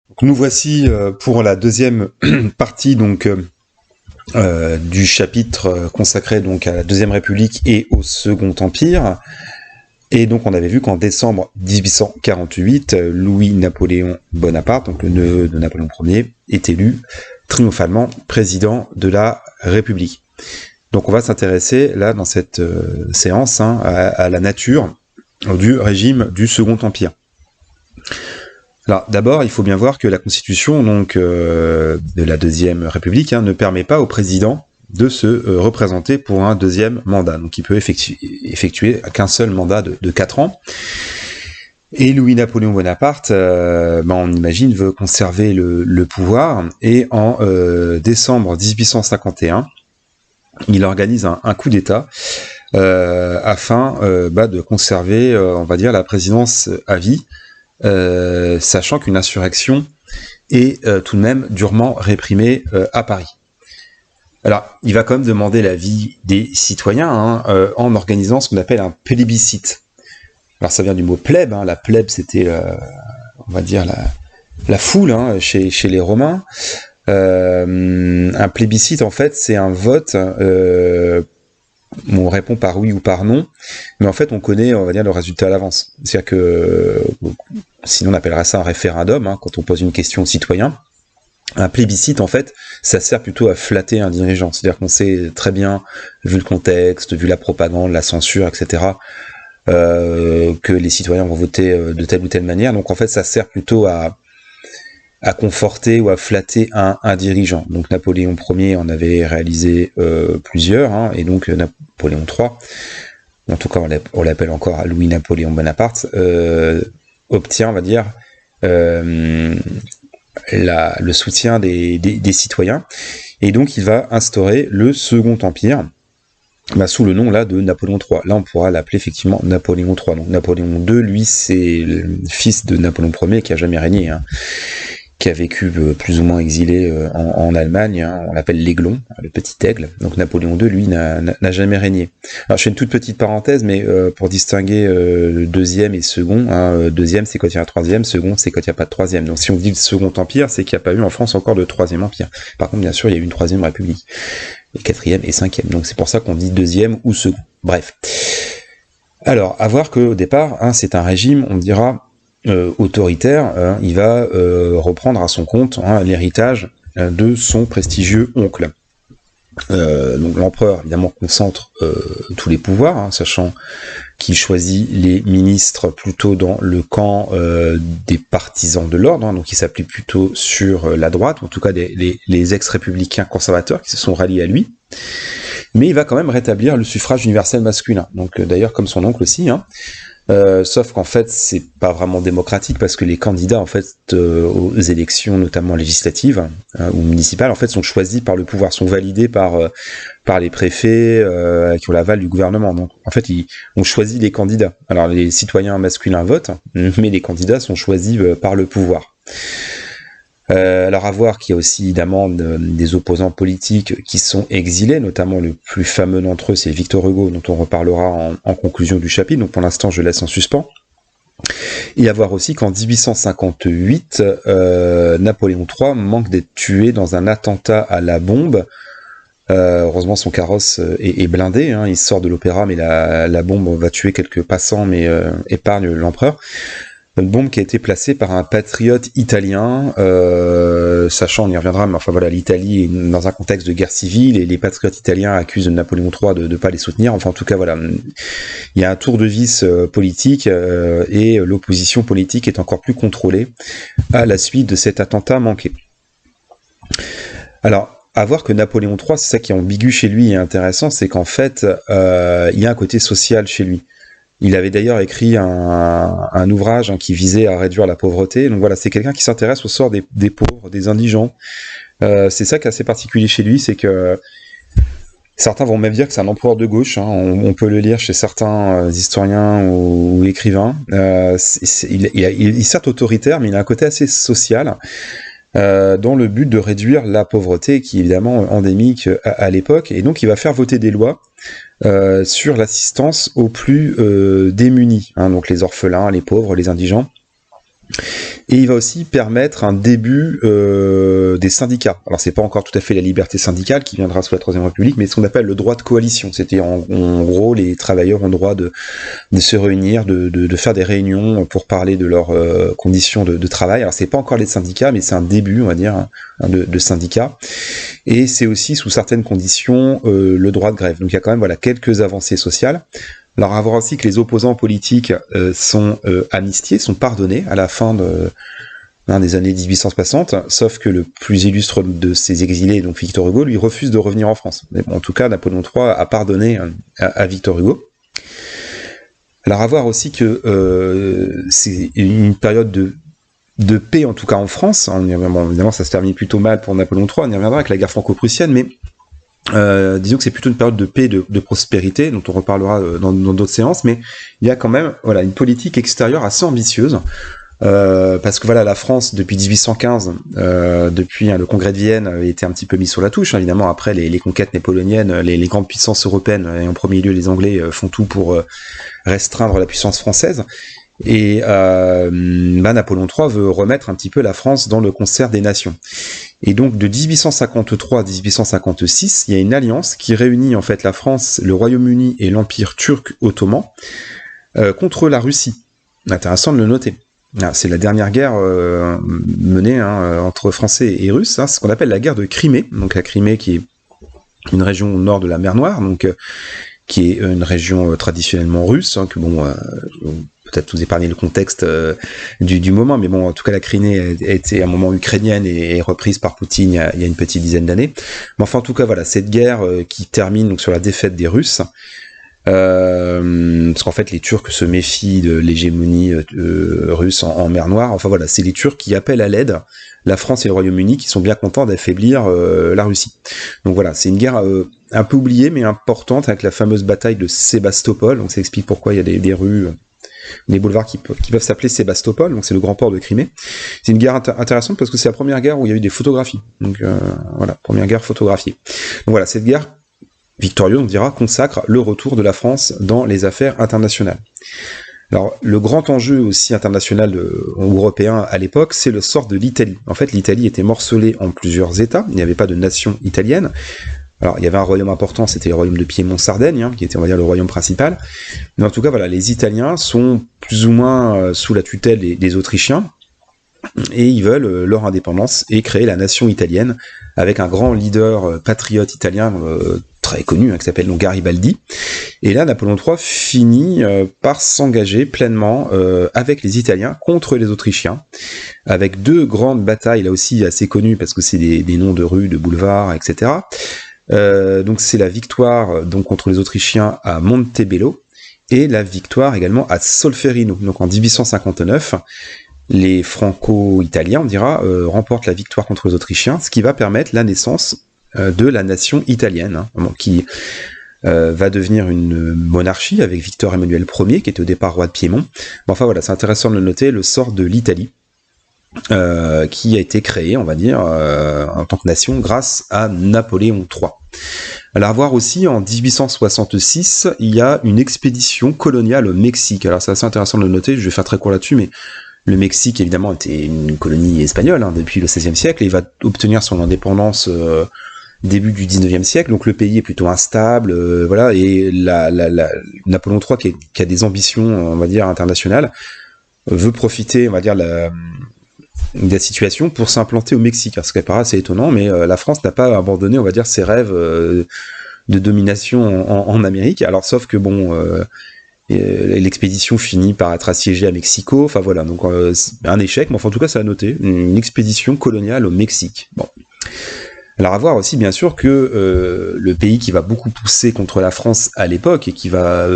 Donc, nous voici pour la deuxième partie du chapitre consacré donc à la Deuxième République et au Second Empire. Et donc on avait vu qu'en décembre 1848, Louis-Napoléon Bonaparte, donc le neveu de Napoléon Ier, est élu triomphalement président de la République. Donc on va s'intéresser là dans cette séance à la nature du régime du Second Empire. Alors d'abord, il faut bien voir que la Constitution de la Deuxième République ne permet pas au président de se représenter pour un deuxième mandat. Donc il peut effectuer qu'un seul mandat de 4 ans. Et Louis-Napoléon Bonaparte, on imagine, veut conserver le pouvoir. Et en décembre 1851, il organise un coup d'État afin de conserver, on va dire, la présidence à vie, sachant qu'une insurrection est tout de même durement réprimée à Paris. Alors, il va quand même demander l'avis des citoyens en organisant ce qu'on appelle un plébiscite. Alors, ça vient du mot plèbe. La plèbe, c'était, on va dire, la foule chez les Romains. Un plébiscite, en fait, c'est un vote où on répond par oui ou par non, mais en fait, on connaît, on va dire, le résultat à l'avance. C'est-à-dire que, sinon on appellerait ça un référendum, quand on pose une question aux citoyens. Un plébiscite, en fait, ça sert plutôt à flatter un dirigeant. C'est-à-dire qu'on sait très bien, vu le contexte, vu la propagande, la censure, etc., que les citoyens vont voter de telle ou telle manière. Donc, en fait, ça sert plutôt à conforter ou à flatter un dirigeant. Donc, Napoléon Ier en avait réalisé plusieurs, et donc Napoléon III, en tout cas, on l'appelle encore Louis-Napoléon Bonaparte, obtient, on va dire, le soutien des citoyens, et donc il va instaurer le Second Empire sous le nom là de Napoléon III. Là on pourra l'appeler effectivement Napoléon III. Donc Napoléon II, lui, c'est le fils de Napoléon Ier qui a jamais régné, qui a vécu plus ou moins exilé en Allemagne, on l'appelle l'Aiglon, le petit aigle. Donc Napoléon II, lui, n'a jamais régné. Alors je fais une toute petite parenthèse, mais pour distinguer deuxième et second, deuxième c'est quand il y a un troisième, second c'est quand il n'y a pas de troisième. Donc si on dit le Second Empire, c'est qu'il n'y a pas eu en France encore de troisième empire. Par contre, bien sûr, il y a eu une troisième république, et quatrième et cinquième. Donc c'est pour ça qu'on dit deuxième ou second. Bref. Alors, à voir qu'au départ, c'est un régime, on dira, autoritaire, il va reprendre à son compte l'héritage de son prestigieux oncle. Donc l'empereur, évidemment, concentre tous les pouvoirs, sachant qu'il choisit les ministres plutôt dans le camp des partisans de l'ordre, donc il s'appuie plutôt sur la droite, en tout cas les ex-républicains conservateurs qui se sont ralliés à lui. Mais il va quand même rétablir le suffrage universel masculin, donc d'ailleurs comme son oncle aussi, sauf qu'en fait c'est pas vraiment démocratique parce que les candidats en fait aux élections notamment législatives ou municipales en fait sont choisis par le pouvoir, sont validés par les préfets qui ont l'aval du gouvernement. Donc en fait on choisit les candidats. Alors les citoyens masculins votent, mais les candidats sont choisis par le pouvoir. Alors à voir qu'il y a aussi évidemment des opposants politiques qui sont exilés, notamment le plus fameux d'entre eux c'est Victor Hugo, dont on reparlera en conclusion du chapitre, donc pour l'instant je laisse en suspens. Et à voir aussi qu'en 1858, Napoléon III manque d'être tué dans un attentat à la bombe. Heureusement son carrosse est blindé, il sort de l'opéra, mais la bombe va tuer quelques passants, mais épargne l'empereur. Une bombe qui a été placée par un patriote italien, sachant, on y reviendra, mais enfin voilà, l'Italie est dans un contexte de guerre civile et les patriotes italiens accusent Napoléon III de ne pas les soutenir. Enfin, en tout cas, voilà, il y a un tour de vis politique et l'opposition politique est encore plus contrôlée à la suite de cet attentat manqué. Alors, à voir que Napoléon III, c'est ça qui est ambigu chez lui et intéressant, c'est qu'en fait, il y a un côté social chez lui. Il avait d'ailleurs écrit un ouvrage qui visait à réduire la pauvreté. Donc voilà, c'est quelqu'un qui s'intéresse au sort des pauvres, des indigents. C'est ça qui est assez particulier chez lui, c'est que certains vont même dire que c'est un empereur de gauche. On peut le lire chez certains historiens ou écrivains. Il est certes autoritaire, mais il a un côté assez social. Dans le but de réduire la pauvreté qui est évidemment endémique à l'époque, et donc il va faire voter des lois sur l'assistance aux plus démunis, donc les orphelins, les pauvres, les indigents. Et il va aussi permettre un début des syndicats. Alors c'est pas encore tout à fait la liberté syndicale qui viendra sous la Troisième République, mais ce qu'on appelle le droit de coalition. C'était en gros les travailleurs ont le droit de se réunir, de faire des réunions pour parler de leurs conditions de travail. Alors c'est pas encore les syndicats, mais c'est un début, on va dire, de syndicats. Et c'est aussi sous certaines conditions le droit de grève. Donc il y a quand même quelques avancées sociales. Alors à voir aussi que les opposants politiques sont amnistiés, sont pardonnés à la fin des années 1860, sauf que le plus illustre de ces exilés, donc Victor Hugo, lui refuse de revenir en France. Mais bon, en tout cas, Napoléon III a pardonné à Victor Hugo. Alors à voir aussi que c'est une période de paix, en tout cas en France. Évidemment, ça se termine plutôt mal pour Napoléon III, on y reviendra avec la guerre franco-prussienne, mais disons que c'est plutôt une période de paix, de prospérité, dont on reparlera dans d'autres séances, mais il y a quand même une politique extérieure assez ambitieuse, parce que la France depuis 1815, depuis le congrès de Vienne, a été un petit peu mis sur la touche, évidemment après les conquêtes napoléoniennes, les grandes puissances européennes, et en premier lieu les Anglais, font tout pour restreindre la puissance française. Et Napoléon III veut remettre un petit peu la France dans le concert des nations. Et donc de 1853 à 1856, il y a une alliance qui réunit en fait la France, le Royaume-Uni et l'Empire turc ottoman contre la Russie. Intéressant de le noter. C'est la dernière guerre menée entre Français et Russes, c'est ce qu'on appelle la guerre de Crimée. Donc la Crimée qui est une région au nord de la mer Noire, donc qui est une région traditionnellement russe, que peut-être vous épargner le contexte du moment, mais bon, en tout cas la Crimée a été un moment ukrainienne et reprise par Poutine il y a une petite dizaine d'années. Mais enfin, en tout cas, cette guerre qui termine donc sur la défaite des Russes, parce qu'en fait les Turcs se méfient de l'hégémonie russe en mer Noire. Enfin c'est les Turcs qui appellent à l'aide la France et le Royaume-Uni, qui sont bien contents d'affaiblir la Russie. Donc c'est une guerre un peu oubliée mais importante, avec la fameuse bataille de Sébastopol. Donc ça explique pourquoi il y a des rues, des boulevards qui peuvent s'appeler Sébastopol. Donc c'est le grand port de Crimée. C'est une guerre intéressante parce que c'est la première guerre où il y a eu des photographies. Donc première guerre photographiée. Donc cette guerre victorieuse, on dira, consacre le retour de la France dans les affaires internationales. Alors, le grand enjeu aussi international européen à l'époque, c'est le sort de l'Italie. En fait, l'Italie était morcelée en plusieurs États, il n'y avait pas de nation italienne. Alors, il y avait un royaume important, c'était le royaume de Piémont-Sardaigne, qui était, on va dire, le royaume principal. Mais en tout cas, les Italiens sont plus ou moins sous la tutelle des Autrichiens, et ils veulent leur indépendance et créer la nation italienne, avec un grand leader patriote italien très connu, qui s'appelle Garibaldi. Et là, Napoléon III finit par s'engager pleinement avec les Italiens contre les Autrichiens, avec deux grandes batailles, là aussi assez connues, parce que c'est des noms de rues, de boulevards, etc. Donc c'est la victoire contre les Autrichiens à Montebello, et la victoire également à Solferino. Donc en 1859, les franco-italiens, on dira, remportent la victoire contre les Autrichiens, ce qui va permettre la naissance de la nation italienne, qui va devenir une monarchie avec Victor Emmanuel Ier, qui était au départ roi de Piémont. C'est intéressant de le noter, le sort de l'Italie, qui a été créée, on va dire, en tant que nation grâce à Napoléon III. Alors à voir aussi, en 1866, il y a une expédition coloniale au Mexique. Alors c'est assez intéressant de le noter, je vais faire très court là-dessus, mais le Mexique, évidemment, était une colonie espagnole depuis le XVIe siècle, et il va obtenir son indépendance début du XIXe siècle, donc le pays est plutôt instable, et Napoléon III, qui a des ambitions, on va dire, internationales, veut profiter, on va dire, de la situation pour s'implanter au Mexique. Alors, ce qui paraît assez étonnant, mais la France n'a pas abandonné, on va dire, ses rêves de domination en Amérique. Alors, sauf que l'expédition finit par être assiégée à Mexico. Donc un échec, mais en tout cas, ça a noté une expédition coloniale au Mexique. Bon. Alors à voir aussi bien sûr que le pays qui va beaucoup pousser contre la France à l'époque et qui va,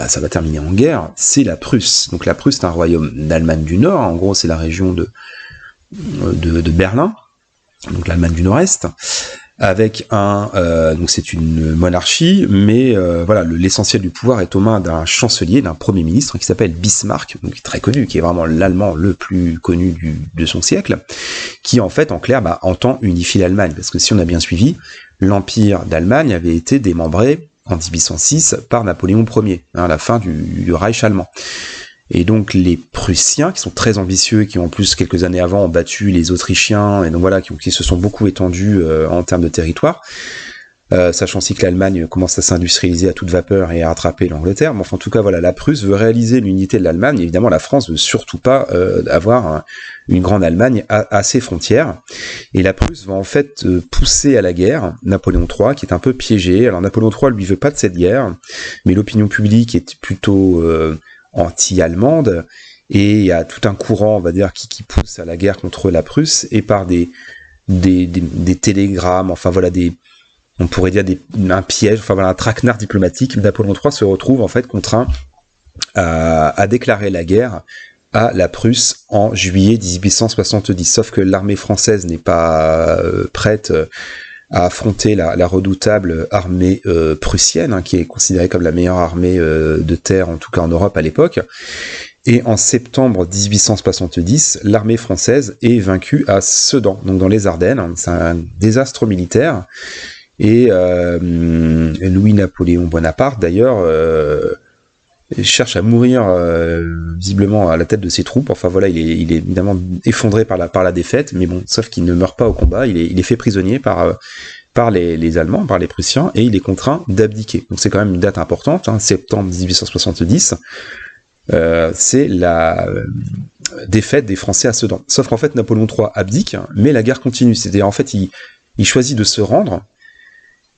ça va terminer en guerre, c'est la Prusse. Donc la Prusse, c'est un royaume d'Allemagne du Nord. En gros, c'est la région de Berlin, donc l'Allemagne du Nord-Est, avec donc c'est une monarchie, mais l'essentiel du pouvoir est aux mains d'un chancelier, d'un premier ministre qui s'appelle Bismarck, donc très connu, qui est vraiment l'Allemand le plus connu de son siècle, qui en fait, en clair, entend unifier l'Allemagne, parce que si on a bien suivi, l'Empire d'Allemagne avait été démembré en 1806 par Napoléon Ier, à la fin du Reich allemand. Et donc les Prussiens, qui sont très ambitieux, qui en plus quelques années avant ont battu les Autrichiens, et donc voilà, qui se sont beaucoup étendus en termes de territoire, sachant aussi que l'Allemagne commence à s'industrialiser à toute vapeur et à rattraper l'Angleterre. Mais enfin, en tout cas, voilà, la Prusse veut réaliser l'unité de l'Allemagne. Évidemment, la France veut surtout pas avoir une grande Allemagne à ses frontières. Et la Prusse va en fait pousser à la guerre Napoléon III, qui est un peu piégé. Alors Napoléon III, lui, veut pas de cette guerre, mais l'opinion publique est plutôt anti-allemande, et il y a tout un courant, on va dire, qui pousse à la guerre contre la Prusse, et par des télégrammes, enfin voilà, on pourrait dire un piège, enfin voilà, un traquenard diplomatique. Napoléon III se retrouve en fait contraint à déclarer la guerre à la Prusse en juillet 1870. Sauf que l'armée française n'est pas prête à affronter la redoutable armée prussienne, qui est considérée comme la meilleure armée de terre, en tout cas en Europe à l'époque. Et en septembre 1870, l'armée française est vaincue à Sedan, donc dans les Ardennes. C'est un désastre militaire. Et Louis-Napoléon Bonaparte, d'ailleurs, cherche à mourir visiblement à la tête de ses troupes. Enfin voilà, il est évidemment effondré par la défaite, mais bon, sauf qu'il ne meurt pas au combat. Il est fait prisonnier par les Allemands, par les Prussiens, et il est contraint d'abdiquer. Donc c'est quand même une date importante, septembre 1870. C'est la défaite des Français à Sedan. Sauf qu'en fait, Napoléon III abdique, mais la guerre continue. C'est-à-dire, en fait, il choisit de se rendre,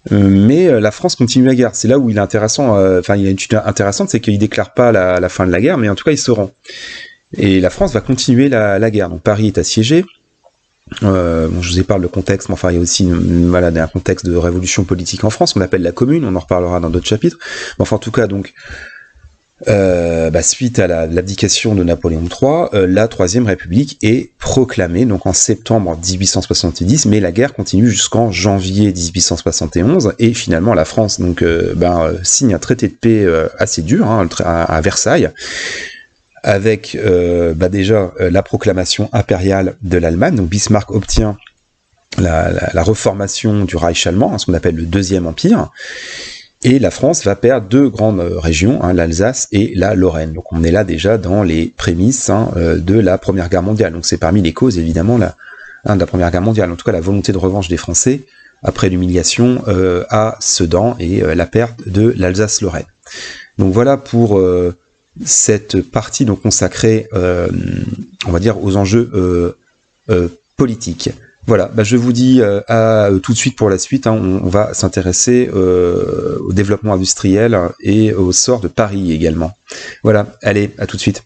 mais la France continue la guerre. C'est là où il est intéressant, il y a une étude intéressante, c'est qu'il déclare pas la fin de la guerre, mais en tout cas il se rend. Et la France va continuer la guerre. Donc Paris est assiégé. Je vous épargne le contexte, mais enfin il y a aussi un contexte de révolution politique en France, qu'on appelle la Commune, on en reparlera dans d'autres chapitres. Mais enfin en tout cas donc suite à l'abdication de Napoléon III, la Troisième République est proclamée donc en septembre 1870, mais la guerre continue jusqu'en janvier 1871, et finalement la France donc signe un traité de paix assez dur à Versailles, avec déjà la proclamation impériale de l'Allemagne. Donc Bismarck obtient la reformation du Reich allemand, ce qu'on appelle le Deuxième Empire. Et la France va perdre deux grandes régions, l'Alsace et la Lorraine. Donc on est là déjà dans les prémices de la Première Guerre mondiale. Donc c'est parmi les causes évidemment de la Première Guerre mondiale. En tout cas la volonté de revanche des Français après l'humiliation à Sedan et la perte de l'Alsace-Lorraine. Donc voilà pour cette partie donc consacrée, on va dire, aux enjeux politiques. Voilà, je vous dis à tout de suite pour la suite. On va s'intéresser au développement industriel et au sort de Paris également. Voilà, allez, à tout de suite.